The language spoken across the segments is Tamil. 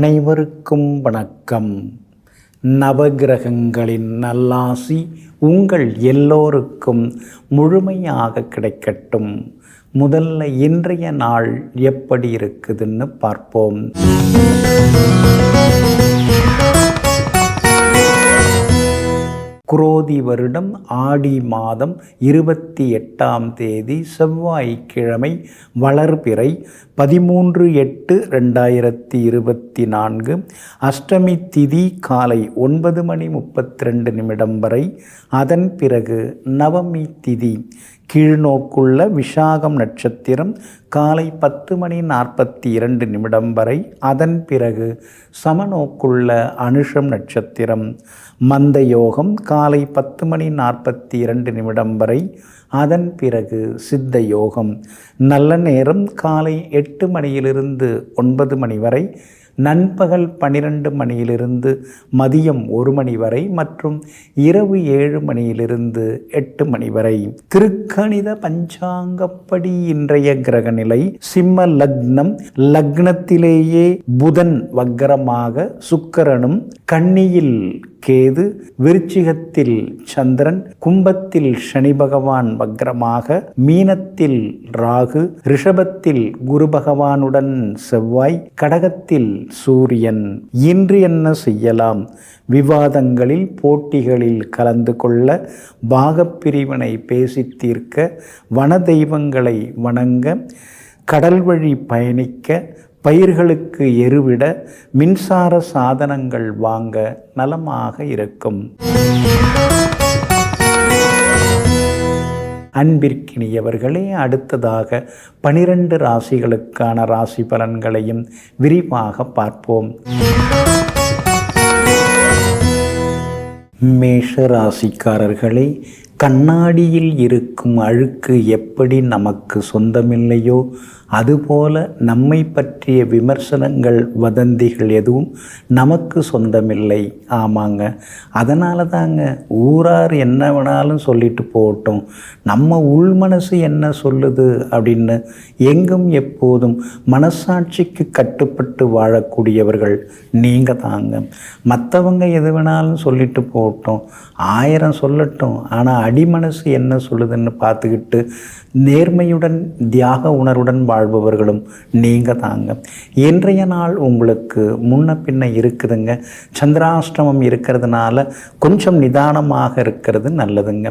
அனைவருக்கும் வணக்கம். நவகிரகங்களின் நல்லாசி உங்கள் எல்லோருக்கும் முழுமையாக கிடைக்கட்டும். முதல்ல இன்றைய நாள் எப்படி இருக்குதுன்னு பார்ப்போம். குரோதி வருடம் ஆடி மாதம் 28ஆம் தேதி செவ்வாய்க்கிழமை, வளர்பிறை 13/8/2024. அஷ்டமி திதி காலை 9:32 வரை. அதன் பிறகு நவமி திதி கீழ்நோக்குள்ள விஷாகம் நட்சத்திரம் காலை 10:42 வரை. அதன் பிறகு சமநோக்குள்ள அனுஷம் நட்சத்திரம். மந்த யோகம் காலை 10:42 வரை. அதன் பிறகு சித்த யோகம். நல்ல நேரம் காலை 8 மணியிலிருந்து 9 மணி வரை, நண்பகல் 12 மணியிலிருந்து மதியம் 1 மணி வரை மற்றும் இரவு 7 மணியிலிருந்து 8 மணி வரை. திருக்கணித பஞ்சாங்கப்படி இன்றைய கிரகநிலை சிம்ம லக்னம். லக்னத்திலேயே புதன் வக்கரமாக, சுக்கிரனும் கன்னியில் கேது, விருச்சிகத்தில் சந்திரன், கும்பத்தில் சனி பகவான் வக்ரமாக, மீனத்தில் ராகு, ரிஷபத்தில் குரு பகவானுடன் செவ்வாய், கடகத்தில் சூரியன். இன்று என்ன செய்யலாம்? விவாதங்களில் போட்டிகளில் கலந்து கொள்ள, பாகப்பிரிவினை பேசி தீர்க்க, வன தெய்வங்களை வணங்க, கடல் வழி பயணிக்க, பயிர்களுக்கு எருவிட, மின்சார சாதனங்கள் வாங்க நலமாக இருக்கும். அன்பிற்கினியவர்களே, அடுத்ததாக 12 ராசிகளுக்கான ராசி பலன்களையும் விரிவாக பார்ப்போம். மேஷ ராசிக்காரர்களே, கண்ணாடியில் இருக்கும் அழுக்கு எப்படி நமக்கு சொந்தமில்லையோ அதுபோல நம்மை பற்றிய விமர்சனங்கள், வதந்திகள் எதுவும் நமக்கு சொந்தமில்லை. ஆமாங்க, அதனால தாங்க ஊரார் என்ன வேணாலும் சொல்லிட்டு போகட்டும், நம்ம உள் மனசு என்ன சொல்லுது அப்படின்னு எங்கும் எப்போதும் மனசாட்சிக்கு கட்டுப்பட்டு வாழக்கூடியவர்கள் நீங்கள் தாங்க. மற்றவங்க எது வேணாலும் சொல்லிட்டு போகட்டும், 1000 சொல்லட்டும், ஆனால் அடிமனசு என்ன சொல்லுதுன்னு பார்த்துக்கிட்டு நேர்மையுடன் தியாக உணர்வுடன் வாழ்பவர்களும் நீங்கள் தாங்க. இன்றைய நாள் உங்களுக்கு முன்ன பின்ன இருக்குதுங்க. சந்திராஷ்டமம் இருக்கிறதுனால கொஞ்சம் நிதானமாக இருக்கிறது நல்லதுங்க.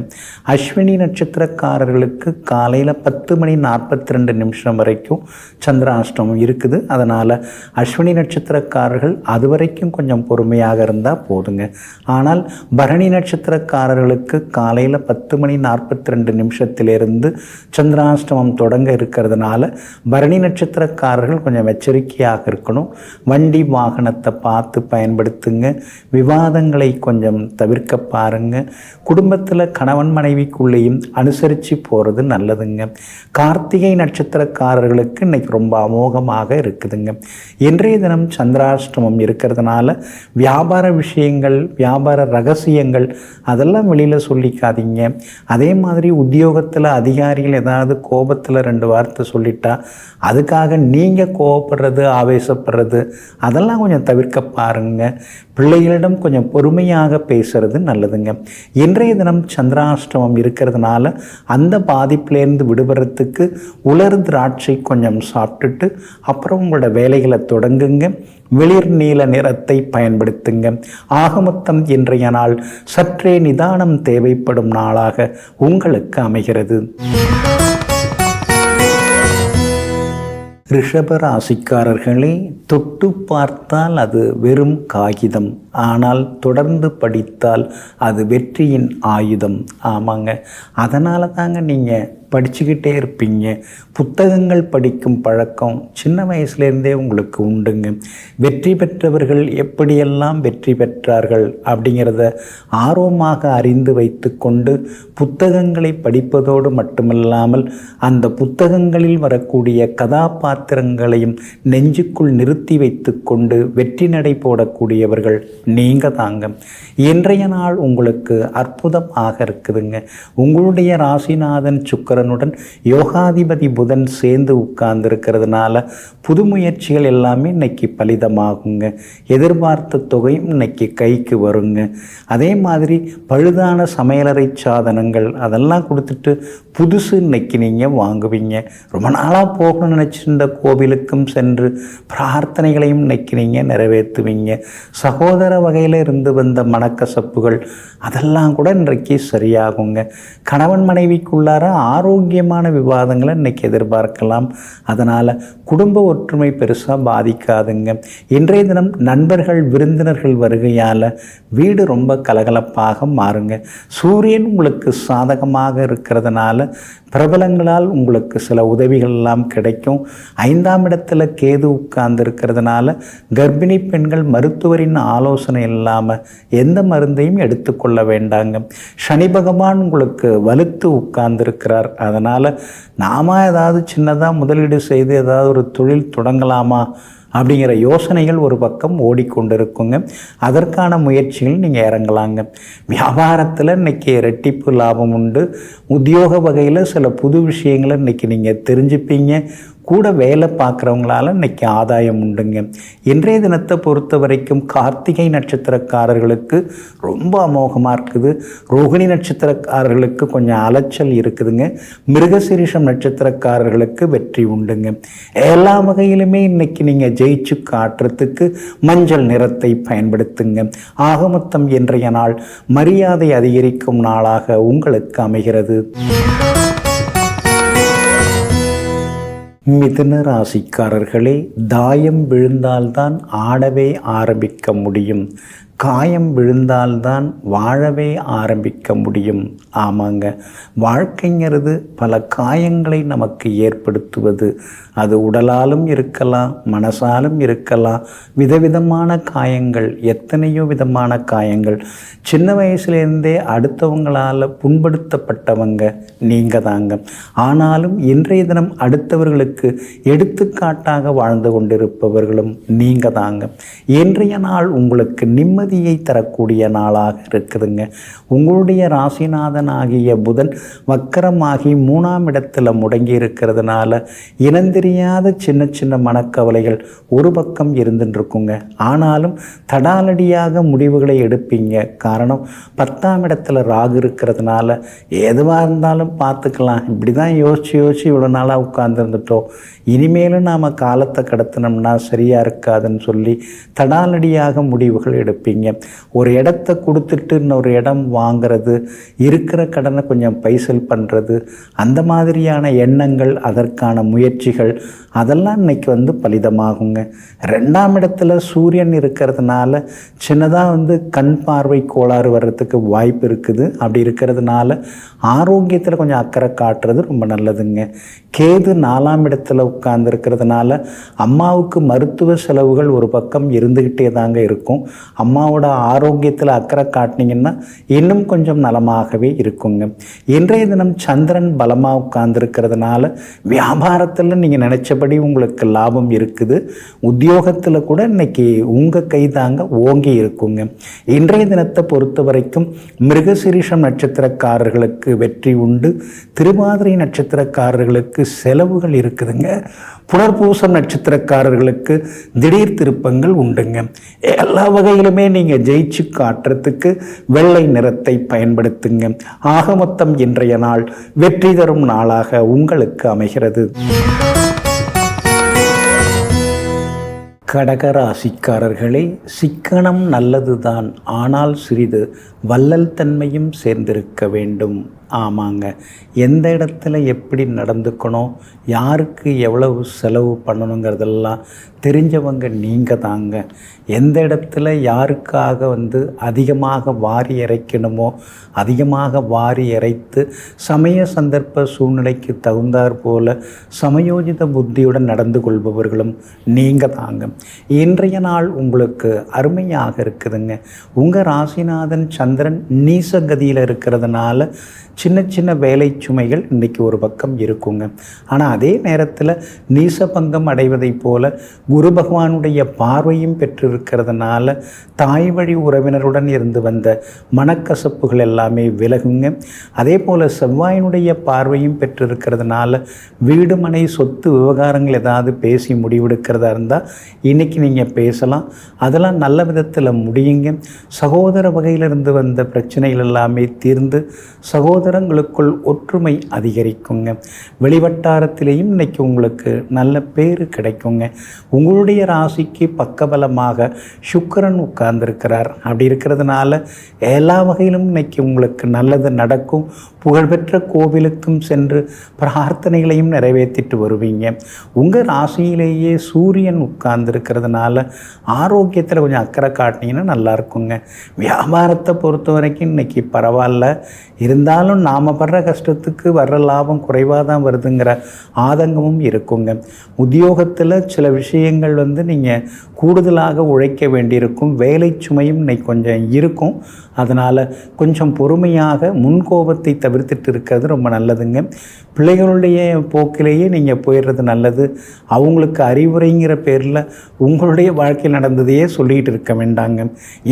அஸ்வினி நட்சத்திரக்காரர்களுக்கு காலையில் 10:42 வரைக்கும் சந்திராஷ்டமம் இருக்குது. அதனால் அஸ்வினி நட்சத்திரக்காரர்கள் அது வரைக்கும் கொஞ்சம் பொறுமையாக இருந்தால் போதுங்க. ஆனால் பரணி நட்சத்திரக்காரர்களுக்கு காலையில் 10:42 சந்திராஷ்டமம் தொடங்க இருக்கிறதுனால பரணி நட்சத்திரக்காரர்கள் கொஞ்சம் எச்சரிக்கையாக இருக்கணும். வண்டி வாகனத்தை பார்த்து பயன்படுத்துங்க. விவாதங்களை கொஞ்சம் தவிர்க்க பாருங்க. குடும்பத்தில் கணவன் மனைவிக்குள்ளேயும் அனுசரித்து போகிறது நல்லதுங்க. கார்த்திகை நட்சத்திரக்காரர்களுக்கு இன்னைக்கு ரொம்ப அமோகமாக இருக்குதுங்க. இன்றைய தினம் சந்திராஷ்டமம் இருக்கிறதுனால வியாபார விஷயங்கள், வியாபார ரகசியங்கள் அதெல்லாம் வெளியில் சொல்லிக்காதீங்க. அதே மாதிரி உத்தியோகத்தில் அதிகாரிகள் ஏதாவது கோபத்தில் 2 வார்த்தை சொல்லிட்டா அதுக்காக நீங்கள் கோபப்படுறது, ஆவேசப்படுறது அதெல்லாம் கொஞ்சம் தவிர்க்க பாருங்க. பிள்ளைகளிடம் கொஞ்சம் பொறுமையாக பேசுறது நல்லதுங்க. இன்றைய தினம் சந்திராஷ்டமம் இருக்கிறதுனால அந்த பாதிப்பிலேருந்து விடுபடுறதுக்கு உலர் திராட்சை கொஞ்சம் சாப்பிட்டுட்டு அப்புறம் உங்களோட வேலைகளை தொடங்குங்க. வெளிர் நீல நிறத்தை பயன்படுத்துங்க. ஆகமொத்தம் இன்றைய நாள் சற்றே நிதானம் தேவைப்படும் நாளாக உங்களுக்கு அமைகிறது. ரிஷப ராசிக்காரர்களே, தொட்டு பார்த்தால் அது வெறும் காகிதம், ஆனால் தொடர்ந்து படித்தால் அது வெற்றியின் ஆயுதம். ஆமாங்க, அதனால தாங்க நீங்கள் படிச்சுக்கிட்டே இருப்பீங்க. புத்தகங்கள் படிக்கும் பழக்கம் சின்ன வயசுலேருந்தே உங்களுக்கு உண்டுங்க. வெற்றி பெற்றவர்கள் எப்படியெல்லாம் வெற்றி பெற்றார்கள் அப்படிங்கிறத ஆர்வமாக அறிந்து வைத்து கொண்டு புத்தகங்களை படிப்பதோடு மட்டுமல்லாமல் அந்த புத்தகங்களில் வரக்கூடிய கதாபாத்திரங்களையும் நெஞ்சுக்குள் நிறுத்தி வைத்து கொண்டு வெற்றி நடை போடக்கூடியவர்கள் நீங்கள் தாங்க. இன்றைய நாள் உங்களுக்கு அற்புதமாக இருக்குதுங்க. உங்களுடைய ராசிநாதன் சுக்கிரனுடன் யோகாதிபதி புதன் சேர்ந்து உட்கார்ந்துருக்கிறதுனால புது முயற்சிகள் எல்லாமே இன்னைக்கு பலிதமாகுங்க. எதிர்பார்த்த தொகையும் இன்னைக்கு கைக்கு வருங்க. அதே மாதிரி பழுதான சமையலறை சாதனங்கள் அதெல்லாம் கொடுத்துட்டு புதுசு இன்னைக்கு நீங்கள் வாங்குவீங்க. ரொம்ப நாளாக போகணும்னு நினச்சிருந்த கோவிலுக்கும் சென்று பிரார்த்தனைகளையும் இன்னைக்கு நீங்கள் நிறைவேற்றுவீங்க. சகோதர வகையில் இருந்து வந்த மனக்கசப்புகள் அதெல்லாம் கூட இன்றைக்கு சரியாகுங்க. கணவன் மனைவிக்குள்ளார ஆரோக்கியமான விவாதங்களை இன்னைக்கு எதிர்பார்க்கலாம். அதனால் குடும்ப ஒற்றுமை பெருசாக பாதிக்காதுங்க. இன்றைய தினம் நண்பர்கள் விருந்தினர்கள் வருகையால் வீடு ரொம்ப கலகலப்பாக மாறுங்க. சூரியன் உங்களுக்கு சாதகமாக இருக்கிறதுனால பிரபலங்களால் உங்களுக்கு சில உதவிகள் எல்லாம் கிடைக்கும். 5ஆம் இடத்துல கேது உட்கார்ந்து இருக்கிறதுனால கர்ப்பிணி பெண்கள் மருத்துவரின் ஆலோசனை இல்லாமல் எந்த மருந்தையும் எடுத்துக்கொள்ள வேண்டாங்க. சனி பகவான் உங்களுக்கு வலுத்து உட்கார்ந்துருக்கிறார். அதனால் நாம ஏதாவது சின்னதாக முதலீடு செய்து ஏதாவது ஒரு தொழில் தொடங்கலாமா அப்படிங்கிற யோசனைகள் ஒரு பக்கம் ஓடிக்கொண்டிருக்குங்க. அதற்கான முயற்சிகள் நீங்கள் இறங்கலாங்க. வியாபாரத்தில் இன்றைக்கி ரெட்டிப்பு லாபம் உண்டு. உத்தியோக வகையில் சில புது விஷயங்களை இன்றைக்கி நீங்கள் தெரிஞ்சுப்பீங்க. கூட வேலை பார்க்குறவங்களால இன்றைக்கி ஆதாயம் உண்டுங்க. இன்றைய தினத்தை பொறுத்த வரைக்கும் கார்த்திகை நட்சத்திரக்காரர்களுக்கு ரொம்ப அமோகமாக இருக்குது. ரோகிணி நட்சத்திரக்காரர்களுக்கு கொஞ்சம் அலைச்சல் இருக்குதுங்க. மிருகசீரிஷம் நட்சத்திரக்காரர்களுக்கு வெற்றி உண்டுங்க. எல்லா வகையிலுமே இன்றைக்கி நீங்கள் ஜெயிச்சு காட்டுறதுக்கு மஞ்சள் நிறத்தை பயன்படுத்துங்க. ஆக மொத்தம் இன்றைய நாள் மரியாதை அதிகரிக்கும் நாளாக உங்களுக்கு அமைகிறது. மிதுன ராசிக்காரர்களே, தாயம் விழுந்தால்தான் ஆடவே ஆரம்பிக்க முடியும். காயம் விழுந்தால்தான் வாழவே ஆரம்பிக்க முடியும். ஆமாங்க, வாழ்க்கைங்கிறது பல காயங்களை நமக்கு ஏற்படுத்துவது. அது உடலாலும் இருக்கலாம், மனசாலும் இருக்கலாம். விதவிதமான காயங்கள், எத்தனையோ விதமான காயங்கள். சின்ன வயசுலேருந்தே அடுத்தவங்களால் புண்படுத்தப்பட்டவங்க நீங்கள் தாங்க. ஆனாலும் இன்றைய தினம் அடுத்தவர்களுக்கு எடுத்துக்காட்டாக வாழ்ந்து கொண்டிருப்பவர்களும் நீங்கள் தாங்க. இன்றைய நாள் உங்களுக்கு நிம்மதியை தரக்கூடிய நாளாக இருக்குதுங்க. உங்களுடைய ராசிநாதன் ஆகிய புதன் வக்கரமாகி 3ஆம் இடத்துல முடங்கி இருக்கிறதுனால இனந்தெரியாத சின்ன சின்ன மனக்கவலைகள் ஒரு பக்கம் இருந்துருக்குங்க. ஆனாலும் தடாலடியாக முடிவுகளை எடுப்பீங்க. காரணம் 10ஆம் இடத்துல ராகு இருக்கிறதுனால எதுவாக இருந்தாலும் பார்த்துக்கலாம், இப்படி தான் யோசித்து இவ்வளோ நாளாக உட்கார்ந்துருந்துட்டோம், இனிமேலும் நாம் காலத்தை கடத்தினோம்னா சரியாக இருக்காதுன்னு சொல்லி தடாலடியாக முடிவுகள் எடுப்பீங்க. ஒரு இடத்த கொடுத்துட்டு இன்னொரு இடம் வாங்கிறது, இருக்கிற கடனை கொஞ்சம் பைசல் பண்ணுறது, அந்த மாதிரியான எண்ணங்கள், அதற்கான முயற்சிகள் அதெல்லாம் இன்னைக்கு பலிதமாகுங்க. 2ஆம் இடத்துல சூரியன் இருக்கிறதுனால சின்னதாக கண் பார்வை கோளாறு வர்றதுக்கு வாய்ப்பு இருக்குது. அப்படி இருக்கிறதுனால ஆரோக்கியத்தில் கொஞ்சம் அக்கறை காட்டுறது ரொம்ப நல்லதுங்க. கேது 4ஆம் இடத்துல உட்கார்ந்து இருக்கிறதுனால அம்மாவுக்கு மருத்துவ செலவுகள் ஒரு பக்கம் இருந்துக்கிட்டே தாங்க இருக்கும். அம்மாவோட ஆரோக்கியத்தில் அக்கறை காட்டினீங்கன்னா இன்னும் கொஞ்சம் நலமாகவே இருக்குங்க. இன்றைய தினம் சந்திரன் பலமாக உட்கார்ந்துருக்கிறதுனால வியாபாரத்தில் நீங்கள் நினச்சபடி உங்களுக்கு லாபம் இருக்குது. உத்தியோகத்தில் கூட இன்னைக்கு உங்கள் கை தாங்க ஓங்கி இருக்குங்க. இன்றைய தினத்தை பொறுத்த வரைக்கும் மிருகசீரிஷம் நட்சத்திரக்காரர்களுக்கு வெற்றி உண்டு. திருவாதிரை நட்சத்திரக்காரர்களுக்கு செலவுகள் இருக்குதுங்க. புனர்பூசம் நட்சத்திரக்காரர்களுக்கு திடீர் திருப்பங்கள் உண்டுங்க. எல்லா வகையிலுமே நீங்கள் ஜெயிச்சு காட்டுறதுக்கு வெள்ளை நிறத்தை பயன்படுத்துங்க. ஆக மொத்தம் இன்றைய நாள் வெற்றி தரும் நாளாக உங்களுக்கு அமைகிறது. கடகராசிக்காரர்களே, சிக்கனம் நல்லதுதான், ஆனால் சிறிது வள்ளல் தன்மையும் சேர்ந்திருக்க வேண்டும். ஆமாங்க, எந்த இடத்துல எப்படி நடந்துக்கணும், யாருக்கு எவ்வளவு செலவு பண்ணணுங்கிறதெல்லாம் தெரிஞ்சவங்க நீங்கள் தாங்க. எந்த இடத்துல யாருக்காக அதிகமாக வாரி இறைக்கணுமோ அதிகமாக வாரி இறைத்து சமய சந்தர்ப்ப சூழ்நிலைக்கு தகுந்தாற் போல சமயோஜித புத்தியுடன் நடந்து கொள்பவர்களும் நீங்கள் தாங்க. இன்றைய நாள் உங்களுக்கு அருமையாக இருக்குதுங்க. உங்கள் ராசிநாதன் சந்திரன் நீசகதியில் இருக்கிறதுனால சின்ன சின்ன வேலை சுமைகள் இன்றைக்கி ஒரு பக்கம் இருக்குங்க. ஆனால் அதே நேரத்தில் நீசபங்கம் அடைவதைப் போல குரு பகவானுடைய பார்வையும் பெற்றிருக்கிறதுனால தாய் வழி உறவினருடன் இருந்து வந்த மனக்கசப்புகள் எல்லாமே விலகுங்க. அதே போல் செவ்வாயினுடைய பார்வையும் பெற்றிருக்கிறதுனால வீடு மனை சொத்து விவகாரங்கள் ஏதாவது பேசி முடிவெடுக்கிறதா இருந்தால் இன்றைக்கி நீங்கள் பேசலாம். அதெல்லாம் நல்ல விதத்தில் முடியுங்க. சகோதர வகையிலிருந்து வந்த பிரச்சனைகள் எல்லாமே தீர்ந்து சகோதரங்களுக்குள் ஒற்றுமை அதிகரிக்குங்க. வெளிவட்டாரத்திலேயும் இன்றைக்கி உங்களுக்கு நல்ல பேர் கிடைக்குங்க. உங்களுடைய ராசிக்கு பக்கபலமாக சுக்கிரன் உட்கார்ந்துருக்கிறார். அப்படி இருக்கிறதுனால எல்லா வகையிலும் இன்றைக்கி உங்களுக்கு நல்லது நடக்கும். புகழ்பெற்ற கோவிலுக்கும் சென்று பிரார்த்தனைகளையும் நிறைவேற்றிட்டு வருவீங்க. உங்கள் ராசியிலேயே சூரியன் உட்கார்ந்துருக்கிறதுனால ஆரோக்கியத்தில் கொஞ்சம் அக்கறை காட்டினீங்கன்னா நல்லா இருக்குங்க. வியாபாரத்தை பொறுத்த வரைக்கும் இன்றைக்கி பரவாயில்ல, இருந்தாலும் நாம் படுற கஷ்டத்துக்கு வர்ற லாபம் குறைவாக தான் வருதுங்கிற ஆதங்கமும் இருக்குங்க. உத்தியோகத்தில் சில விஷயங்கள் நீங்கள் கூடுதலாக உழைக்க வேண்டியிருக்கும். வேலை சுமையும் இன்னைக்கு கொஞ்சம் இருக்கும். அதனால் கொஞ்சம் பொறுமையாக முன்கோபத்தை தவிர்த்துட்டு இருக்கிறது ரொம்ப நல்லதுங்க. பிள்ளைகளுடைய போக்கிலேயே நீங்கள் போயிடுறது நல்லது. அவங்களுக்கு அறிவுரைங்கிற பேரில் உங்களுடைய வாழ்க்கையில் நடந்ததையே சொல்லிகிட்டு இருக்க வேண்டாங்க.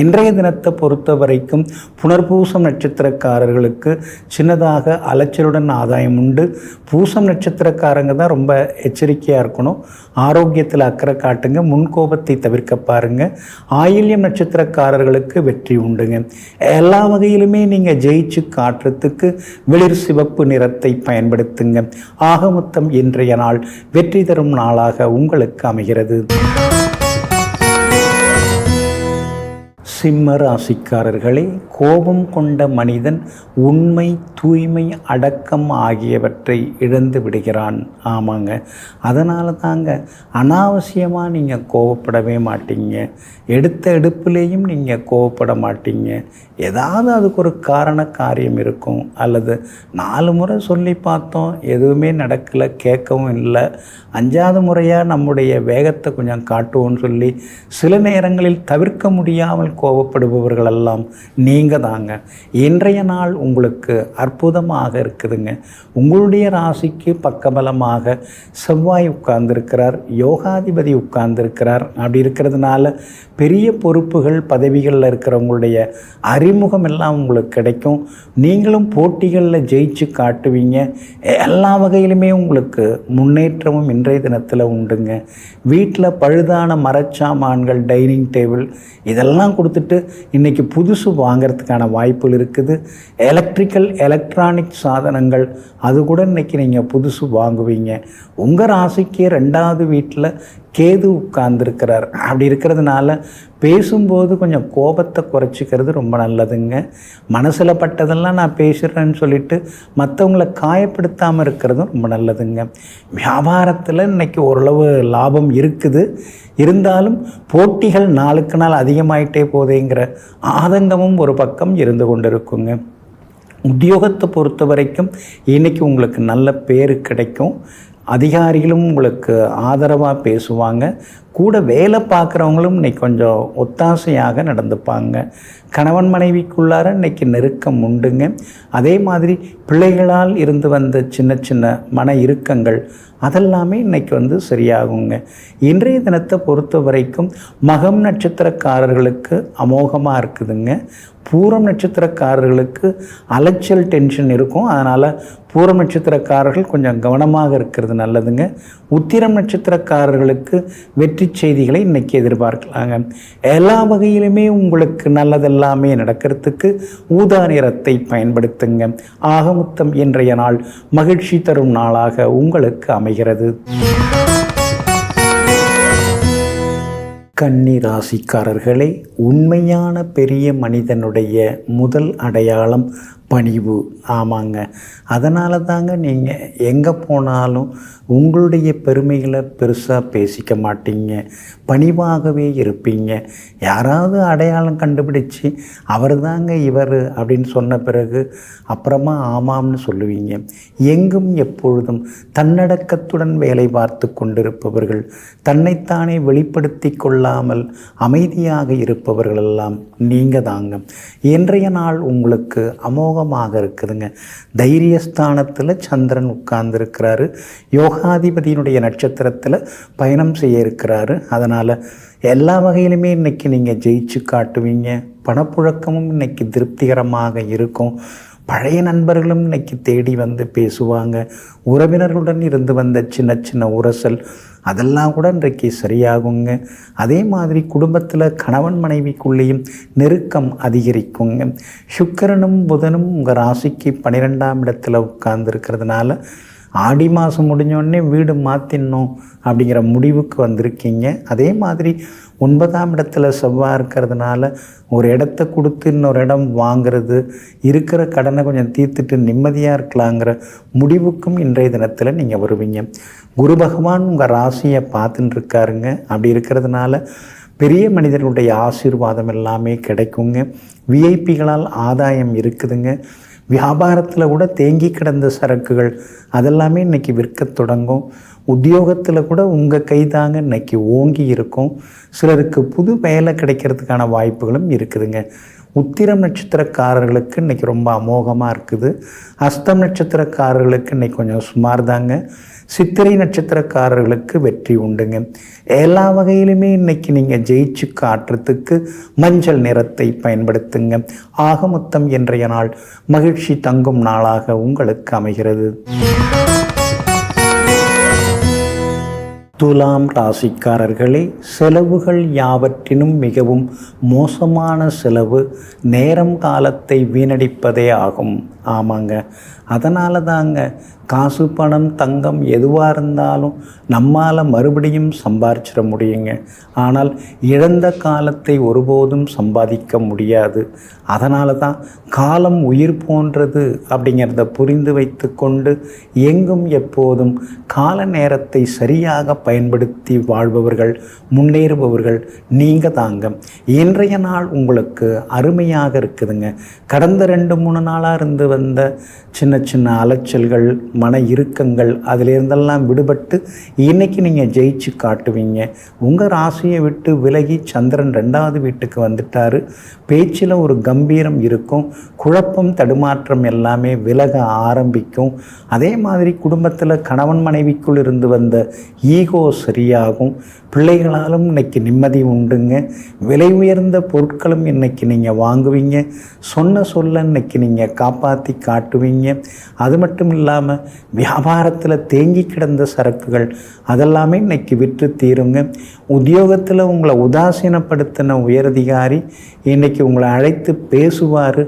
இன்றைய தினத்தை பொறுத்த வரைக்கும் புனர்பூசம் நட்சத்திரக்காரர்களுக்கு சின்னதாக அலைச்சலுடன் ஆதாயம் உண்டு. பூசம் நட்சத்திரக்காரங்க தான் ரொம்ப எச்சரிக்கையாக இருக்கணும். ஆரோக்கியத்தில் அக்கறை காட்டுங்க. முன்கோபத்தை தவிர்க்க பாருங்கள். ஆயில்யம் நட்சத்திரக்காரர்களுக்கு வெற்றி உண்டுங்க. எல்லா வகையிலுமே நீங்கள் ஜெயிச்சு காட்டுறதுக்கு வெளிர் சிவப்பு நிறத்தை பயன்படுத்துங்க. ஆக மொத்தம் இன்றைய நாள் வெற்றி தரும் நாளாக உங்களுக்கு அமைகிறது. சிம்ம ராசிக்காரர்களே, கோபம் கொண்ட மனிதன் உண்மை, தூய்மை, அடக்கம் ஆகியவற்றை இழந்து விடுகிறான். ஆமாங்க, அதனால தாங்க அனாவசியமாக நீங்கள் கோபப்படவே மாட்டீங்க. எடுத்த எடுப்புலேயும் நீங்கள் கோபப்பட மாட்டீங்க. ஏதாவது அதுக்கு ஒரு காரண காரியம் இருக்கும். அல்லது 4 முறை சொல்லி பார்த்தோம், எதுவுமே நடக்கலை, கேட்கவும் இல்லை, 5வது முறையாக நம்முடைய வேகத்தை கொஞ்சம் காட்டுவோன்னு சொல்லி சில நேரங்களில் தவிர்க்க முடியாமல் கோபப்படுபவர்களெல்லாம் நீங்கள் தாங்க. இன்றைய நாள் உங்களுக்கு அற்புதமாக இருக்குதுங்க. உங்களுடைய ராசிக்கு பக்கபலமாக செவ்வாய் உட்கார்ந்துருக்கிறார், யோகாதிபதி உட்கார்ந்துருக்கிறார். அப்படி இருக்கிறதுனால பெரிய பொறுப்புகள், பதவிகளில் இருக்கிறவங்களுடைய அறிமுகம் எல்லாம் உங்களுக்கு கிடைக்கும். நீங்களும் போட்டிகளில் ஜெயிச்சு காட்டுவீங்க. எல்லா வகையிலுமே உங்களுக்கு முன்னேற்றமும் இன்றைய தினத்தில் உண்டுங்க. வீட்டில் பழுதான மரச்சாமான்கள், டைனிங் டேபிள் இதெல்லாம் கொடுத்துட்டு இன்றைக்கி புதுசு வாங்கிறதுக்கான வாய்ப்புகள் இருக்குது. எலக்ட்ரானிக் சாதனங்கள் அது கூட இன்றைக்கி நீங்கள் புதுசு வாங்குவீங்க. உங்கள் ராசிக்கு 2வது வீட்டில் கேது உட்கார்ந்துருக்கிறார். அப்படி இருக்கிறதுனால பேசும்போது கொஞ்சம் கோபத்தை குறைச்சிக்கிறது ரொம்ப நல்லதுங்க. மனசில் பட்டதெல்லாம் நான் பேசுகிறேன்னு சொல்லிட்டு மற்றவங்களை காயப்படுத்தாமல் இருக்கிறதும் ரொம்ப நல்லதுங்க. வியாபாரத்தில் இன்றைக்கி ஓரளவு லாபம் இருக்குது. இருந்தாலும் போட்டிகள் நாளுக்கு நாள் அதிகமாயிட்டே போதேங்கிற ஆதங்கமும் ஒரு பக்கம் இருந்து கொண்டு இருக்குங்க. உத்தியோகத்தை பொறுத்த வரைக்கும் இன்றைக்கி உங்களுக்கு நல்ல பேர் கிடைக்கும். அதிகாரிகளும் உங்களுக்கு ஆதரவாக பேசுவாங்க. கூட வேலை பார்க்குறவங்களும் இன்றைக்கி கொஞ்சம் ஒத்தாசையாக நடந்துப்பாங்க. கணவன் மனைவிக்குள்ளார இன்றைக்கி நெருக்கம் உண்டுங்க. அதே மாதிரி பிள்ளைகளால் இருந்து வந்த சின்ன சின்ன மன இறுக்கங்கள் அதெல்லாமே இன்றைக்கி சரியாகுங்க. இன்றைய தினத்தை பொறுத்த வரைக்கும் மகம் நட்சத்திரக்காரர்களுக்கு அமோகமாக இருக்குதுங்க. பூரம் நட்சத்திரக்காரர்களுக்கு அலைச்சல், டென்ஷன் இருக்கும். அதனால் பூரம் நட்சத்திரக்காரர்கள் கொஞ்சம் கவனமாக இருக்கிறது நல்லதுங்க. உத்திரம் நட்சத்திரக்காரர்களுக்கு வெற்றி செய்திகளை இன்றைக்கி எதிர்பார்க்கலாங்க. எல்லா வகையிலுமே உங்களுக்கு நல்லதெல்லாமே நடக்கிறதுக்கு ஊதா நிறத்தை பயன்படுத்துங்க. ஆகமொத்தம் இன்றைய நாள் மகிழ்ச்சி தரும் நாளாக உங்களுக்கு அமைகிறது. கன்னி ராசிக்காரர்களே, உண்மையான பெரிய மனிதனுடைய முதல் அடையாளம் பணிவு. ஆமாங்க, அதனால தாங்க நீங்கள் எங்கே போனாலும் உங்களுடைய பெருமைகளை பெருசாக பேசிக்க மாட்டீங்க. பணிவாகவே இருப்பீங்க. யாராவது அடையாளம் கண்டுபிடிச்சி அவர் தாங்க இவர் அப்படின்னு சொன்ன பிறகு அப்புறமா ஆமாம்னு சொல்லுவீங்க. எங்கும் எப்பொழுதும் தன்னடக்கத்துடன் வேலை பார்த்து கொண்டிருப்பவர்கள், தன்னைத்தானே வெளிப்படுத்தி கொள்ளாமல் அமைதியாக இருப்பவர்களெல்லாம் நீங்கள் தாங்க. இன்றைய நாள் உங்களுக்கு அமோக அமோகமாக இருக்குதுங்க. தைரியஸ்தானத்தில் சந்திரன் உட்கார்ந்துருக்கிறாரு. யோகாதிபதியினுடைய நட்சத்திரத்தில் பயணம் செய்ய இருக்கிறாரு. அதனால் எல்லா வகையிலுமே இன்றைக்கி நீங்கள் ஜெயிச்சு காட்டுவீங்க. பணப்புழக்கமும் இன்றைக்கி திருப்திகரமாக இருக்கும். பழைய நண்பர்களும் இன்றைக்கி தேடி வந்து பேசுவாங்க. உறவினர்களுடன் இருந்து வந்த சின்ன சின்ன உரசல் அதெல்லாம் கூட இன்றைக்கு சரியாகுங்க. அதே மாதிரி குடும்பத்தில் கணவன் மனைவிக்குள்ளேயும் நெருக்கம் அதிகரிக்குங்க. சுக்கிரனும் புதனும் உங்கள் ராசிக்கு 12ஆம் இடத்துல உட்கார்ந்துருக்கிறதுனால ஆடி மாதம் முடிஞ்சோடனே வீடு மாற்றிடணும் அப்படிங்கிற முடிவுக்கு வந்திருக்கீங்க. அதே மாதிரி 9ஆம் இடத்துல செவ்வாய் இருக்கிறதுனால ஒரு இடத்த கொடுத்து இன்னொரு இடம் வாங்கிறது, இருக்கிற கடனை கொஞ்சம் தீர்த்துட்டு நிம்மதியாக இருக்கலாங்கிற முடிவுக்கும் இன்றைய தினத்தில் நீங்கள் வருவீங்க. குரு பகவான் உங்கள் ராசியை பார்த்துன்னு இருக்காருங்க. அப்படி இருக்கிறதுனால பெரிய மனிதர்களுடைய ஆசீர்வாதம் எல்லாமே கிடைக்குங்க. விஐபிகளால் ஆதாயம் இருக்குதுங்க. வியாபாரத்தில் கூட தேங்கி கிடந்த சரக்குகள் அதெல்லாமே இன்றைக்கி விற்க தொடங்கும். உத்தியோகத்தில் கூட உங்கள் கைதாங்க இன்றைக்கி ஓங்கி இருக்கும். சிலருக்கு புது வேலை கிடைக்கிறதுக்கான வாய்ப்புகளும் இருக்குதுங்க. உத்திரம் நட்சத்திரக்காரர்களுக்கு இன்றைக்கி ரொம்ப அமோகமாக இருக்குது. அஸ்தம் நட்சத்திரக்காரர்களுக்கு இன்றைக்கி கொஞ்சம் சுமார் தாங்க. சித்திரை நட்சத்திரக்காரர்களுக்கு வெற்றி உண்டுங்க. எல்லா வகையிலுமே இன்றைக்கி நீங்கள் ஜெயிச்சு காட்டுறதுக்கு மஞ்சள் நிறத்தை பயன்படுத்துங்க. ஆக மொத்தம் இன்றைய நாள் மகிழ்ச்சி தங்கும் நாளாக உங்களுக்கு அமைகிறது. துலாம் ராசிக்காரர்களே, செலவுகள் யாவற்றினும் மிகவும் மோசமான செலவு நேரம் காலத்தை வீணடிப்பதே ஆகும். ஆமாங்க, அதனால தாங்க காசு பணம் தங்கம் எதுவாக இருந்தாலும் நம்மால் மறுபடியும் சம்பாதிச்சிட முடியுங்க. ஆனால் இழந்த காலத்தை ஒருபோதும் சம்பாதிக்க முடியாது. அதனால தான் காலம் உயிர் போன்றது அப்படிங்கிறத புரிந்து வைத்து கொண்டு எங்கும் எப்போதும் கால நேரத்தை சரியாக பயன்படுத்தி வாழ்பவர்கள், முன்னேறுபவர்கள் நீங்கள் தாங்க. இன்றைய நாள் உங்களுக்கு அருமையாக இருக்குதுங்க. கடந்த 2-3 நாளாக இருந்து வந்த சின்ன சின்ன அலைச்சல்கள், மன இறுக்கங்கள் அதிலிருந்தெல்லாம் விடுபட்டு இன்றைக்கி நீங்கள் ஜெயிச்சு காட்டுவீங்க. உங்கள் ராசியை விட்டு விலகி சந்திரன் 2வது வீட்டுக்கு வந்துட்டார். பேச்சில் ஒரு கம்பீரம் இருக்கும். குழப்பம் தடுமாற்றம் எல்லாமே விலக ஆரம்பிக்கும். அதே மாதிரி குடும்பத்தில் கணவன் மனைவிக்குள் இருந்து வந்த ஈகோ சரியாகும். பிள்ளைகளாலும் இன்றைக்கி நிம்மதி உண்டுங்க. விலை உயர்ந்த பொருட்களும் இன்றைக்கி நீங்கள் வாங்குவீங்க. சொன்ன சொல்ல இன்றைக்கி நீங்கள் காப்பாற்றி காட்டுவீங்க. அது மட்டும் இல்லாமல் வியாபாரத்தில் தேங்கி கிடந்த சரக்குகள் அதெல்லாமே இன்றைக்கி விற்று தீருங்க. உத்தியோகத்தில் உங்களை உதாசீனப்படுத்தின உயரதிகாரி இன்றைக்கி உங்களை அழைத்து பேசுவார்.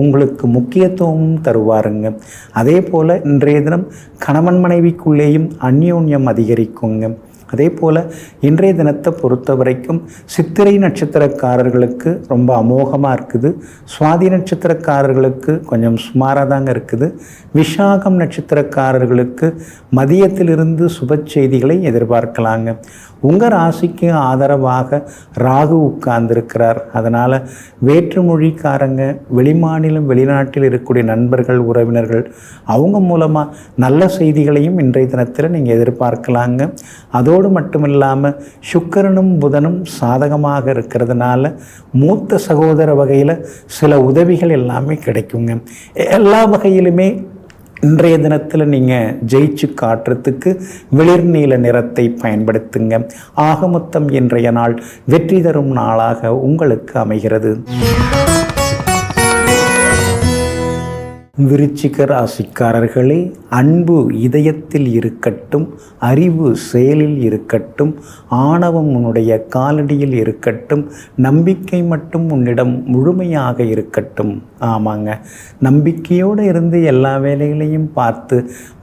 உங்களுக்கு முக்கியத்துவமும் தருவாருங்க. அதே போல் இன்றைய தினம் கணவன் மனைவிக்குள்ளேயும் அந்யோன்யம் அதிகரிக்குங்க. அதே போல் இன்றைய தினத்தை பொறுத்த வரைக்கும் சித்திரை நட்சத்திரக்காரர்களுக்கு ரொம்ப அமோகமாக இருக்குது. சுவாதி நட்சத்திரக்காரர்களுக்கு கொஞ்சம் சுமாராக தாங்க இருக்குது. விஷாகம் நட்சத்திரக்காரர்களுக்கு மதியத்திலிருந்து சுப செய்திகளை எதிர்பார்க்கலாங்க. உங்கள் ராசிக்கு ஆதரவாக ராகு உட்கார்ந்துருக்கிறார். அதனால் வேற்றுமொழிக்காரங்க, வெளிமாநிலம் வெளிநாட்டில் இருக்கக்கூடிய நண்பர்கள், உறவினர்கள் அவங்க மூலமாக நல்ல செய்திகளையும் இன்றைய தினத்தில் நீங்கள் எதிர்பார்க்கலாங்க. அதோடு மட்டும் இல்லாமல் சுக்கிரனும் புதனும் சாதகமாக இருக்கிறதுனால மூத்த சகோதர வகையில் சில உதவிகள் எல்லாமே கிடைக்குங்க. எல்லா வகையிலுமே இன்றைய தினத்தில் நீங்கள் ஜெயிச்சு காட்டுறதுக்கு வெளிர் நீல நிறத்தை பயன்படுத்துங்க. ஆக மொத்தம் இன்றைய நாள் வெற்றி தரும் நாளாக உங்களுக்கு அமைகிறது. விருச்சிக ராசிக்காரர்களே, அன்பு இதயத்தில் இருக்கட்டும், அறிவு செயலில் இருக்கட்டும், ஆணவம் உன்னுடைய காலடியில் இருக்கட்டும், நம்பிக்கை மட்டும் உன்னிடம் முழுமையாக இருக்கட்டும். ஆமாங்க, நம்பிக்கையோடு இருந்து எல்லா வேலைகளையும் பார்த்து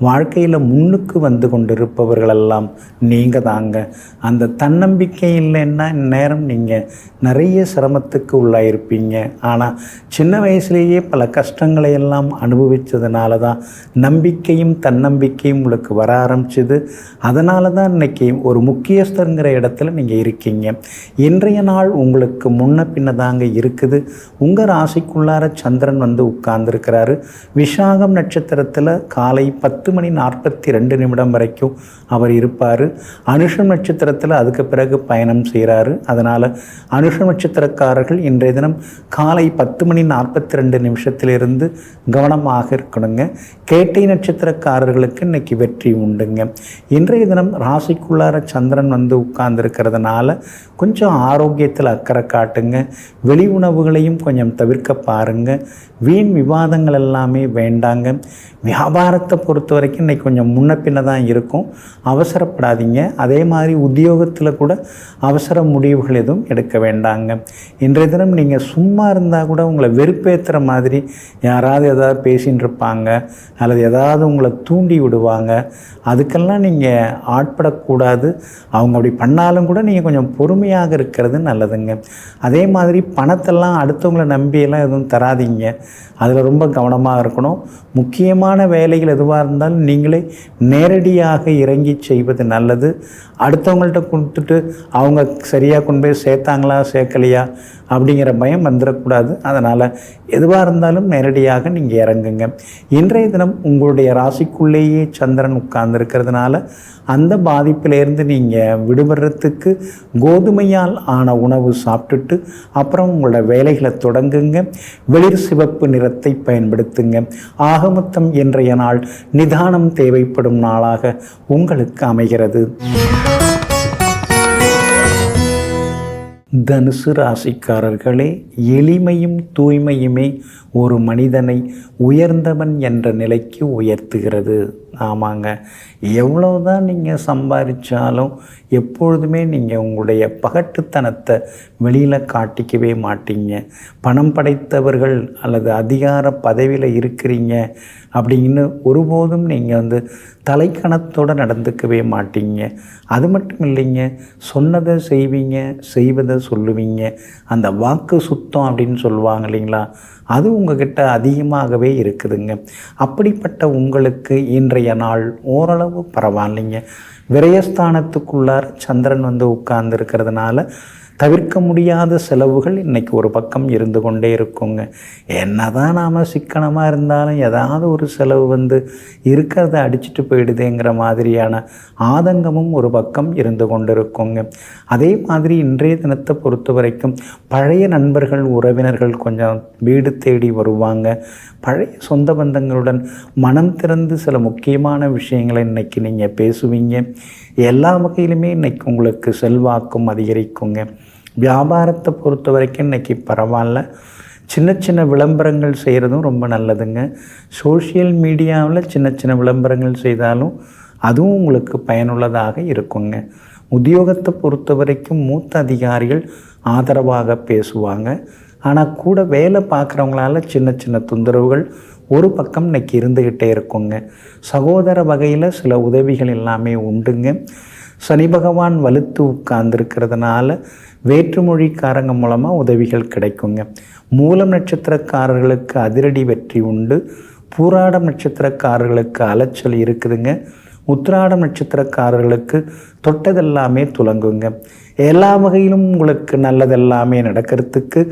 வாழ்க்கையில் முன்னுக்கு வந்து கொண்டிருப்பவர்களெல்லாம் நீங்கள் தாங்க. அந்த தன்னம்பிக்கை இல்லைன்னா இந்நேரம் நீங்கள் நிறைய சிரமத்துக்கு உள்ளாயிருப்பீங்க. ஆனால் சின்ன வயசுலேயே பல கஷ்டங்களை எல்லாம் அனுபவித்ததுனால தான் நம்பிக்கையும் தன்னம்பிக்கையும் உங்களுக்கு வர ஆரம்பிச்சுது. அதனால தான் இன்றைக்கி ஒரு முக்கியஸ்தங்கிற இடத்துல நீங்கள் இருக்கீங்க. இன்றைய நாள் உங்களுக்கு முன்ன பின்ன தாங்க இருக்குது. உங்கள் ராசிக்குள்ளார சந்திரன் வந்து உட்கார்ந்துருக்கிறாரு. விஷாகம் நட்சத்திரத்தில் காலை 10:42 வரைக்கும் அவர் இருப்பார். அனுஷம் நட்சத்திரத்தில் அதுக்கு பிறகு பயணம் செய்கிறாரு. அதனால் அனுஷம் நட்சத்திரக்காரர்கள் இன்றைய தினம் காலை 10:42 கவனமாக இருக்கணுங்க. கேட்டை நட்சத்திரக்காரர்களுக்கு இன்னைக்கு வெற்றி உண்டுங்க. இன்றைய தினம் ராசிக்குள்ளார சந்திரன் வந்து உட்கார்ந்துருக்கிறதுனால கொஞ்சம் ஆரோக்கியத்தில் அக்கறை காட்டுங்க. வெளி உணவுகளையும் கொஞ்சம் தவிர்க்க பாருங்கள். வீண் விவாதங்கள் எல்லாமே வேண்டாங்க. வியாபாரத்தை பொறுத்த வரைக்கும் இன்றைக்கி கொஞ்சம் முன்ன பின்ன தான் இருக்கும், அவசரப்படாதீங்க. அதே மாதிரி உத்தியோகத்தில் கூட அவசர முடிவுகள் எதுவும் எடுக்க வேண்டாங்க. இன்றைய தினம் நீங்கள் சும்மா இருந்தால் கூட உங்களை வெறுப்பேற்றுற மாதிரி யாராவது ஏதாவது பேசின்னு இருப்பாங்க, அல்லது ஏதாவது உங்களை தூண்டி விடுவாங்க. அதுக்கெல்லாம் நீங்கள் ஆட்படக்கூடாது. அவங்க அப்படி பண்ணாலும் கூட நீங்கள் கொஞ்சம் பொறுமையாக இருக்கிறது நல்லதுங்க. அதே மாதிரி பணத்தெல்லாம் அடுத்தவங்களை நம்பியெல்லாம் எதுவும் தராதிங்க, அதில் ரொம்ப கவனமாக இருக்கணும். முக்கியமான வேலைகள் எதுவாக இருந்தாலும் நீங்களே நேரடியாக இறங்கி செய்வது நல்லது. அடுத்தவங்கள்ட்ட கொடுத்துட்டு அவங்க சரியாக கொண்டு போய் சேர்த்தாங்களா சேர்க்கலையா அப்படிங்கிற பயம் வந்துடக்கூடாது. அதனால் எதுவாக இருந்தாலும் நேரடியாக நீங்கள் இறங்குங்க. இன்றைய தினம் உங்களுடைய ராசிக்குள்ளேயே சந்திரன் உட்கார்ந்துருக்கிறதுனால அந்த பாதிப்பிலேருந்து நீங்கள் விடுபடுறதுக்கு கோதுமையால் ஆன உணவு சாப்பிட்டுட்டு அப்புறம் உங்களோட வேலைகளை தொடங்குங்க. வெளிர் சிவப்பு நிறத்தை பயன்படுத்துங்க. ஆகமொத்தம் இன்றைய நாள் நிதானம் தேவைப்படும் நாளாக உங்களுக்கு அமைகிறது. தனுசு ராசிக்காரர்களே, எளிமையும் தூய்மையுமே ஒரு மனிதனை உயர்ந்தவன் என்ற நிலைக்கு உயர்த்துகிறது. ஆமாங்க, எவ்வளவுதான் நீங்கள் சம்பாதிச்சாலும் எப்பொழுதுமே நீங்கள் உங்களுடைய பகட்டுத்தனத்தை வெளியில் காட்டிக்கவே மாட்டீங்க. பணம் படைத்தவர்கள் அல்லது அதிகார பதவியில் இருக்கிறீங்க அப்படின்னு ஒருபோதும் நீங்கள் தலைக்கணத்தோடு நடந்துக்கவே மாட்டீங்க. அது மட்டும் இல்லைங்க, சொன்னதை செய்வீங்க, செய்வதை சொல்லுவீங்க. அந்த வாக்கு சுத்தம் அப்படின்னு சொல்லுவாங்க இல்லைங்களா, அது உங்ககிட்ட அதிகமாகவே இருக்குதுங்க. அப்படிப்பட்ட உங்களுக்கு இன்றைய நாள் ஓரளவு பரவாயில்லைங்க. விரயஸ்தானத்துக்குள்ளார சந்திரன் உட்கார்ந்துருக்கிறதுனால தவிர்க்க முடியாத செலவுகள் இன்றைக்கி ஒரு பக்கம் இருந்து கொண்டே இருக்குங்க. என்ன தான் நாம் சிக்கனமாக இருந்தாலும் ஏதாவது ஒரு செலவு இருக்கிறத அடிச்சுட்டு போயிடுதுங்கிற மாதிரியான ஆதங்கமும் ஒரு பக்கம் இருந்து கொண்டு இருக்குங்க. அதே மாதிரி இன்றைய தினத்தை பொறுத்த வரைக்கும் பழைய நண்பர்கள் உறவினர்கள் கொஞ்சம் வீடு தேடி வருவாங்க. பழைய சொந்த பந்தங்களுடன் மனம் திறந்து சில முக்கியமான விஷயங்களை இன்றைக்கி நீங்கள் பேசுவீங்க. எல்லா வகையிலுமே இன்றைக்கி உங்களுக்கு செல்வாக்கும் அதிகரிக்குங்க. வியாபாரத்தை பொறுத்த வரைக்கும் இன்றைக்கி பரவாயில்ல. சின்ன சின்ன விளம்பரங்கள் செய்கிறதும் ரொம்ப நல்லதுங்க. சோஷியல் மீடியாவில் சின்ன சின்ன விளம்பரங்கள் செய்தாலும் அதுவும் உங்களுக்கு பயனுள்ளதாக இருக்குங்க. உத்தியோகத்தை பொறுத்த வரைக்கும் மூத்த அதிகாரிகள் ஆதரவாக பேசுவாங்க. ஆனால் கூட வேலை பார்க்குறவங்களால சின்ன சின்ன தொந்தரவுகள் ஒரு பக்கம் இன்றைக்கி இருந்துக்கிட்டே இருக்குங்க. சகோதர வகையில் சில உதவிகள் எல்லாமே உண்டுங்க. சனி பகவான் வலுத்து உட்கார்ந்துருக்கிறதுனால வேற்றுமொழிக்காரங்க மூலமாக உதவிகள் கிடைக்குங்க. மூலம் நட்சத்திரக்காரர்களுக்கு அதிரடி வெற்றி உண்டு. பூராடம் நட்சத்திரக்காரர்களுக்கு அலைச்சல் இருக்குதுங்க. உத்திராடம் நட்சத்திரக்காரர்களுக்கு தொட்டதெல்லாமே துலங்குங்க. எல்லா வகையிலும் உங்களுக்கு நல்லதெல்லாமே நடக்கிறதுக்கு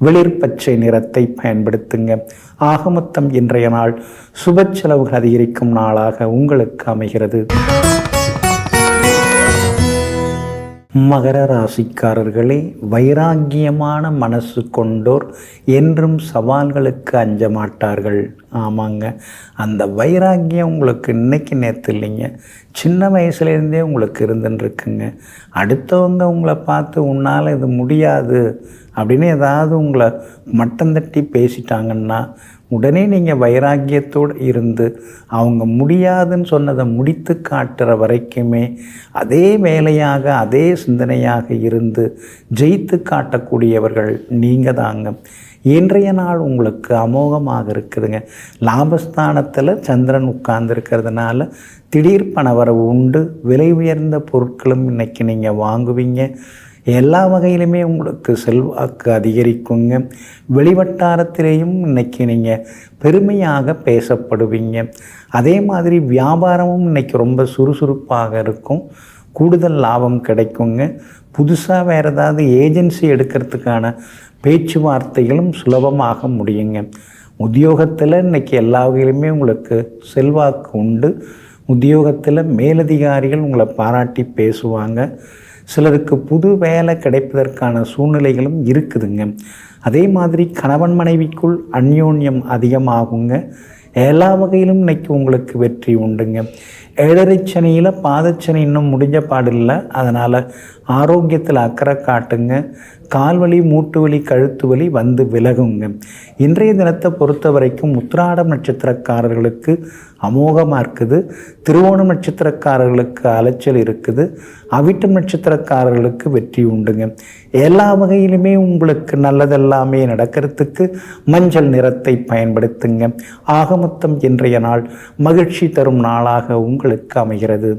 வெளிர் பச்சை நிறத்தை பயன்படுத்துங்க. ஆகமொத்தம் இன்றைய நாள் சுப செலவுகள் அதிகரிக்கும் நாளாக உங்களுக்கு அமைகிறது. மகர ராசிக்காரர்களே, வைராக்கியமான மனசு கொண்டோர் என்றும் சவால்களுக்கு அஞ்ச மாட்டார்கள். ஆமாங்க, அந்த வைராக்கியம் உங்களுக்கு இன்றைக்கி நேற்று இல்லைங்க, சின்ன வயசுலேருந்தே உங்களுக்கு இருந்துருக்குங்க. அடுத்தவங்க உங்களை பார்த்து உன்னால் இது முடியாது அப்படின்னு ஏதாவது உங்களை மட்டம் தட்டி பேசிட்டாங்கன்னா உடனே நீங்கள் வைராக்கியத்தோடு இருந்து அவங்க முடியாதுன்னு சொன்னதை முடித்து காட்டுற வரைக்குமே அதே வேலையாக அதே சிந்தனையாக இருந்து ஜெயித்து காட்டக்கூடியவர்கள் நீங்கள் தாங்க. இன்றைய நாள் உங்களுக்கு அமோகமாக இருக்குதுங்க. லாபஸ்தானத்தில் சந்திரன் உட்கார்ந்துருக்கிறதுனால திடீர் பணவரவு உண்டு. விலை உயர்ந்த பொருட்களும் இன்றைக்கி நீங்கள் வாங்குவீங்க. எல்லா வகையிலுமே உங்களுக்கு செல்வாக்கு அதிகரிக்குங்க. வெளிவட்டாரத்திலேயும் இன்றைக்கி நீங்கள் பெருமையாக பேசப்படுவீங்க. அதே மாதிரி வியாபாரமும் இன்றைக்கி ரொம்ப சுறுசுறுப்பாக இருக்கும். கூடுதல் லாபம் கிடைக்குங்க. புதுசாக வேறு ஏதாவது ஏஜென்சி எடுக்கிறதுக்கான பேச்சுவார்த்தைகளும் சுலபமாக முடியுங்க. உத்தியோகத்தில் இன்றைக்கி எல்லா வகையிலுமே உங்களுக்கு செல்வாக்கு உண்டு. உத்தியோகத்தில் மேலதிகாரிகள் உங்களை பாராட்டி பேசுவாங்க. சிலருக்கு புது வேலை கிடைப்பதற்கான சூழ்நிலைகளும் இருக்குதுங்க. அதே மாதிரி கணவன் மனைவிக்குள் அந்யோன்யம் அதிகமாகுங்க. எல்லா வகையிலும் இன்றைக்கி உங்களுக்கு வெற்றி உண்டுங்க. 7.5 சனியில் பாதச்சனி இன்னும் முடிஞ்ச பாடில்லை. அதனால் ஆரோக்கியத்தில் அக்கறை காட்டுங்க. கால்வலி, மூட்டு வலி, கழுத்து வலி வந்து விலகுங்க. இன்றைய தினத்தை பொறுத்த வரைக்கும் உத்திராடம் நட்சத்திரக்காரர்களுக்கு அமோகமாக இருக்குது. திருவோணம் நட்சத்திரக்காரர்களுக்கு அலைச்சல் இருக்குது. அவிட்டம் நட்சத்திரக்காரர்களுக்கு வெற்றி உண்டுங்க. எல்லா வகையிலுமே உங்களுக்கு நல்லதெல்லாமே நடக்கிறதுக்கு மஞ்சள் நிறத்தை பயன்படுத்துங்க. ஆக மொத்தம் இன்றைய நாள் மகிழ்ச்சி தரும் நாளாக உங்களுக்கு அமைகிறது.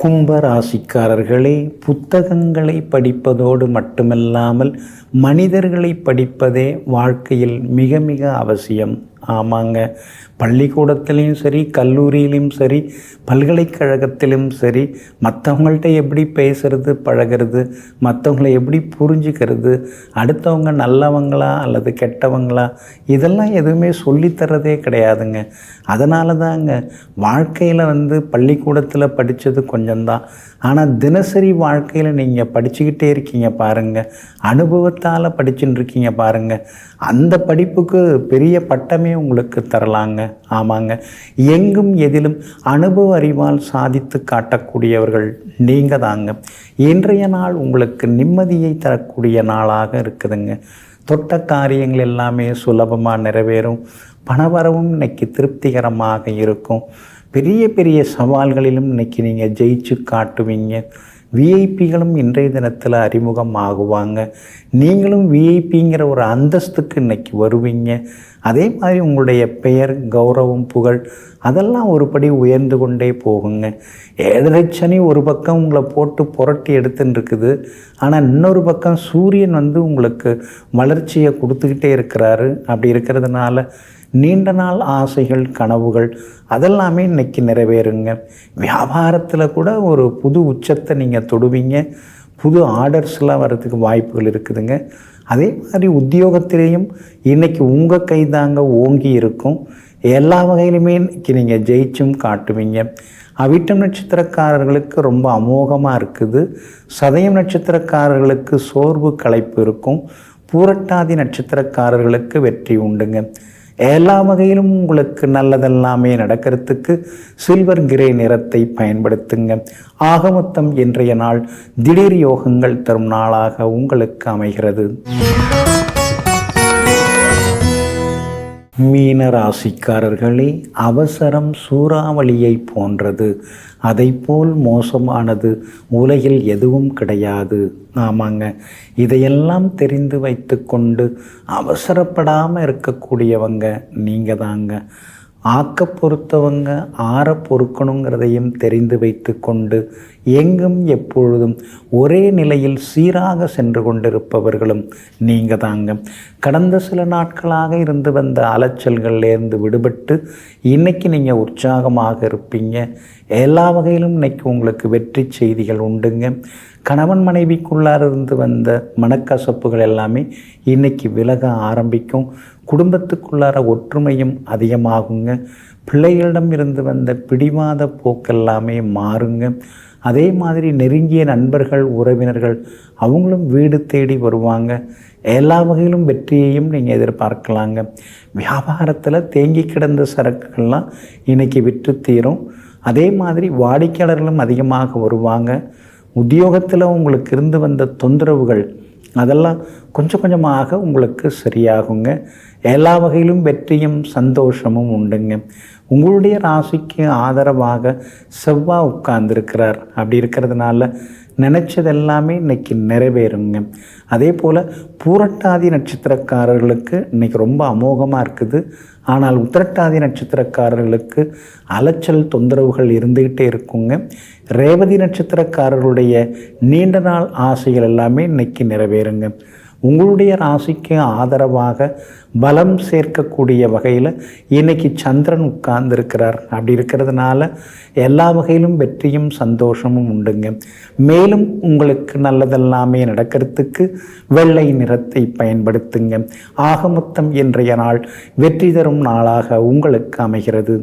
கும்பராசிக்காரர்களே, புத்தகங்களை படிப்பதோடு மட்டுமல்லாமல் மனிதர்களை படிப்பதே வாழ்க்கையில் மிக மிக அவசியம். ஆமாங்க, பள்ளிக்கூடத்துலேயும் சரி, கல்லூரியிலும் சரி, பல்கலைக்கழகத்திலும் சரி, மற்றவங்கள்ட்ட எப்படி பேசுறது, பழகிறது, மற்றவங்களை எப்படி புரிஞ்சுக்கிறது, அடுத்தவங்க நல்லவங்களா அல்லது கெட்டவங்களா, இதெல்லாம் எதுவுமே சொல்லித்தரதே கிடையாதுங்க. அதனால தாங்க வாழ்க்கையில் பள்ளிக்கூடத்தில் படித்தது கொஞ்சம்தான், ஆனால் தினசரி வாழ்க்கையில் நீங்கள் படிச்சுக்கிட்டே இருக்கீங்க பாருங்கள், அனுபவத்தால் படிச்சுட்டு இருக்கீங்க பாருங்கள், அந்த படிப்புக்கு பெரிய பட்டமே உங்களுக்கு தரலாங்க. ஆமாங்க, எங்கும் எதிலும் அனுபவ அறிவால் சாதித்து காட்டக்கூடியவர்கள் நீங்கள் தாங்க. இன்றைய நாள் உங்களுக்கு நிம்மதியை தரக்கூடிய நாளாக இருக்குதுங்க. தொட்ட காரியங்கள் எல்லாமே சுலபமாக நிறைவேறும். பணவரவும் இன்னைக்கு திருப்திகரமாக இருக்கும். பெரிய பெரிய சவால்களிலும் இன்னைக்கு நீங்கள் ஜெயிச்சு காட்டுவீங்க. விஐபிகளும் இன்றைய தினத்தில் அறிமுகம் ஆகுவாங்க. நீங்களும் விஐபிங்கிற ஒரு அந்தஸ்துக்கு இன்னைக்கு வருவீங்க. அதே மாதிரி உங்களுடைய பெயர், கௌரவம், புகழ் அதெல்லாம் ஒரு படி உயர்ந்து கொண்டே போகுங்க. 7.5 சனி ஒரு பக்கம் உங்களை போட்டு புரட்டி எடுத்துன்னு இருக்குது. ஆனால் இன்னொரு பக்கம் சூரியன் உங்களுக்கு வளர்ச்சியை கொடுத்துக்கிட்டே இருக்கிறாரு. அப்படி இருக்கிறதுனால நீண்ட நாள் ஆசைகள், கனவுகள் அதெல்லாமே இன்றைக்கி நிறைவேறுங்க. வியாபாரத்தில் கூட ஒரு புது உச்சத்தை நீங்கள் தொடுவீங்க. புது ஆர்டர்ஸ்லாம் வர்றதுக்கு வாய்ப்புகள் இருக்குதுங்க. அதே மாதிரி உத்தியோகத்திலேயும் இன்றைக்கி உங்கள் கைதாங்க ஓங்கி இருக்கும். எல்லா வகையிலுமே இன்றைக்கி நீங்கள் ஜெயிச்சும் காட்டுவீங்க. அவிட்டம் நட்சத்திரக்காரர்களுக்கு ரொம்ப அமோகமாக இருக்குது. சதயம் நட்சத்திரக்காரர்களுக்கு சோர்வு, களைப்பு இருக்கும். பூரட்டாதி நட்சத்திரக்காரர்களுக்கு வெற்றி உண்டுங்க. எல்லா வகையிலும் உங்களுக்கு நல்லதெல்லாமே நடக்கிறதுக்கு சில்வர் கிரே நிறத்தை பயன்படுத்துங்க. ஆக மொத்தம் இன்றைய நாள் திடீர் யோகங்கள் தரும் நாளாக உங்களுக்கு அமைகிறது. மீன ராசிக்காரர்களே, அவசரம் சூறாவளியை போன்றது. அதைப்போல் மோசமானது உலகில் எதுவும் கிடையாது. ஆமாங்க, இதையெல்லாம் தெரிந்து வைத்து கொண்டு அவசரப்படாமல் இருக்கக்கூடியவங்க நீங்கள் தாங்க. ஆக்க பொறுத்தவங்க ஆற பொறுக்கணுங்கிறதையும் தெரிந்து வைத்து கொண்டு எங்கும் எப்பொழுதும் ஒரே நிலையில் சீராக சென்று கொண்டிருப்பவர்களும் நீங்கள் தாங்க. கடந்த சில நாட்களாக இருந்து வந்த அலைச்சல்கள்லேருந்து விடுபட்டு இன்றைக்கி நீங்கள் உற்சாகமாக இருப்பீங்க. எல்லா வகையிலும் இன்றைக்கி உங்களுக்கு வெற்றி செய்திகள் உண்டுங்க. கணவன் மனைவிக்குள்ளார இருந்து வந்த மனக்கசப்புகள் எல்லாமே இன்றைக்கி விலக ஆரம்பிக்கும். குடும்பத்துக்குள்ளார ஒற்றுமையும் அதிகமாகுங்க. பிள்ளைகளிடம் இருந்து வந்த பிடிவாத போக்கெல்லாமே மாறுங்க. அதே மாதிரி நெருங்கிய நண்பர்கள், உறவினர்கள் அவங்களும் வீடு தேடி வருவாங்க. எல்லா வகையிலும் வெற்றியையும் நீங்கள் எதிர்பார்க்கலாங்க. வியாபாரத்தில் தேங்கி கிடந்த சரக்குகள்லாம் இன்றைக்கி விற்று தீரும். அதே மாதிரி வாடிக்கையாளர்களும் அதிகமாக வருவாங்க. உத்தியோகத்தில் உங்களுக்கு இருந்து வந்த தொந்தரவுகள் அதெல்லாம் கொஞ்சம் கொஞ்சமாக உங்களுக்கு சரியாகுங்க. எல்லா வகையிலும் வெற்றியும் சந்தோஷமும் உண்டுங்க. உங்களுடைய ராசிக்கு ஆதரவாக செவ்வாய் உட்கார்ந்துருக்கிறார். அப்படி இருக்கிறதுனால நினச்சதெல்லாமே இன்றைக்கி நிறைவேறுங்க. அதே போல் பூரட்டாதி நட்சத்திரக்காரர்களுக்கு இன்றைக்கி ரொம்ப அமோகமாக இருக்குது. ஆனால் உத்திரட்டாதி நட்சத்திரக்காரர்களுக்கு அலைச்சல், தொந்தரவுகள் இருந்துக்கிட்டே இருக்குங்க. ரேவதி நட்சத்திரக்காரர்களுடைய நீண்ட நாள் ஆசைகள் எல்லாமே இன்றைக்கி நிறைவேறுங்க. உங்களுடைய ராசிக்கு ஆதரவாக பலம் சேர்க்கக்கூடிய வகையில் இன்னைக்கு சந்திரன் உட்கார்ந்துருக்கிறார். அப்படி இருக்கிறதுனால எல்லா வகையிலும் வெற்றியும் சந்தோஷமும் உண்டுங்க. மேலும் உங்களுக்கு நல்லதெல்லாமே நடக்கிறதுக்கு வெள்ளை நிறத்தை பயன்படுத்துங்க. ஆக மொத்தம் இன்றைய நாள் வெற்றி தரும் நாளாக உங்களுக்கு அமைகிறது.